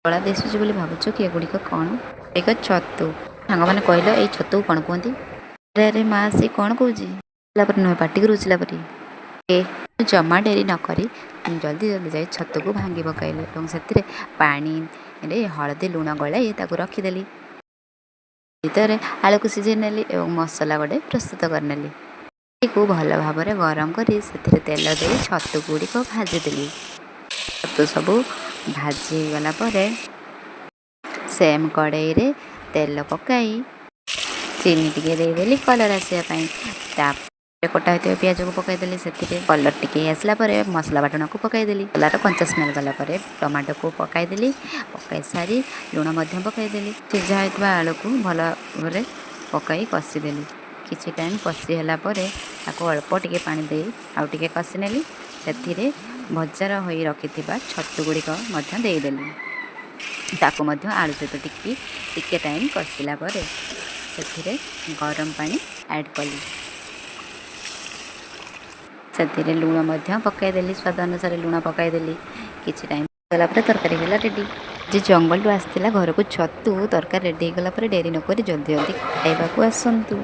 କଳା ଦିଶୁଛି ବୋଲି ଭାବୁଛ କି ଏଗୁଡ଼ିକ କ'ଣ? ଏକ ଛତୁ। ସାଙ୍ଗମାନେ କହିଲ ଏଇ ଛତୁକୁ କ'ଣ କୁହନ୍ତି? ଆରେ ଆରେ ମା, ସେ କ'ଣ କହୁଛି? ରୁଚିଲା ପରି ନୁହେଁ, ପାଟିକୁ ରୁଚିଲା ପରି। ଜମା ଡେରି ନ କରି ଜଲ୍ଦି ଜଲ୍ଦି ଯାଇ ଛତୁକୁ ଭାଙ୍ଗି ପକାଇଲି ଏବଂ ସେଥିରେ ପାଣିରେ ହଳଦୀ ଲୁଣ ଗୋଳାଇ ତାକୁ ରଖିଦେଲି। ଭିତରେ ଆଳୁକୁ ସିଝେଇ ନେଲି ଏବଂ ମସଲା ଗୋଟେ ପ୍ରସ୍ତୁତ କରିନେଲି। କୁ ଭଲ ଭାବରେ ଗରମ କରି ସେଥିରେ ତେଲ ଦେଇ ଛତୁ ଗୁଡ଼ିକ ଭାଜିଦେଲି। ଛତୁ ସବୁ ଭାଜି ହେଇଗଲା ପରେ ସେମ୍ କଡ଼େଇରେ ତେଲ ପକାଇ ଚିନି ଟିକେ ଦେଇଦେଲି କଲର୍ ଆସିବା ପାଇଁ। ତାପରେ କଟା ହୋଇଥିବା ପିଆଜକୁ ପକାଇଦେଲି। ସେଥିରେ କଲର୍ ଟିକେ ଆସିଲା ପରେ ମସଲା ବାଟଣକୁ ପକାଇଦେଲି। ମସଲାର କଞ୍ଚା ସ୍ମେଲ୍ ଗଲା ପରେ ଟମାଟୋକୁ ପକାଇଦେଲି। ପକାଇ ସାରି ଲୁଣ ମଧ୍ୟ ପକାଇଦେଲି। ସିଝା ହୋଇଥିବା ଆଳୁକୁ ଭଲ ଭାବରେ ପକାଇ କଷିଦେଲି। କିଛି ଟାଇମ୍ କଷି ହେଲା ପରେ ତାକୁ ଅଳ୍ପ ଟିକେ ପାଣି ଦେଇ ଆଉ ଟିକେ କଷି ନେଲି। ସେଥିରେ ଭଜା ହୋଇ ରଖିଥିବା ଛତୁ ଗୁଡ଼ିକ ମଧ୍ୟ ଦେଇଦେଲି। ତାକୁ ମଧ୍ୟ ଆଳୁ ସହିତ ଟିକେ ଟାଇମ୍ କଷିଲା ପରେ ସେଥିରେ ଗରମ ପାଣି ଆଡ଼୍ କଲି। ସେଥିରେ ଲୁଣ ମଧ୍ୟ ପକାଇଦେଲି, ସ୍ୱାଦ ଅନୁସାରେ ଲୁଣ ପକାଇଦେଲି। କିଛି ଟାଇମ୍ ଗଲା ପରେ ତରକାରୀ ହେଲା ରେଡ଼ି। ଯେ ଜଙ୍ଗଲରୁ ଆସିଥିଲା ଘରକୁ ଛତୁ ତରକାରୀ ରେଡ଼ି ହେଇଗଲା ପରେ ଡେରି ନକରି ଜଲ୍ଦି ଜଲ୍ଦି ଖାଇବାକୁ ଆସନ୍ତୁ।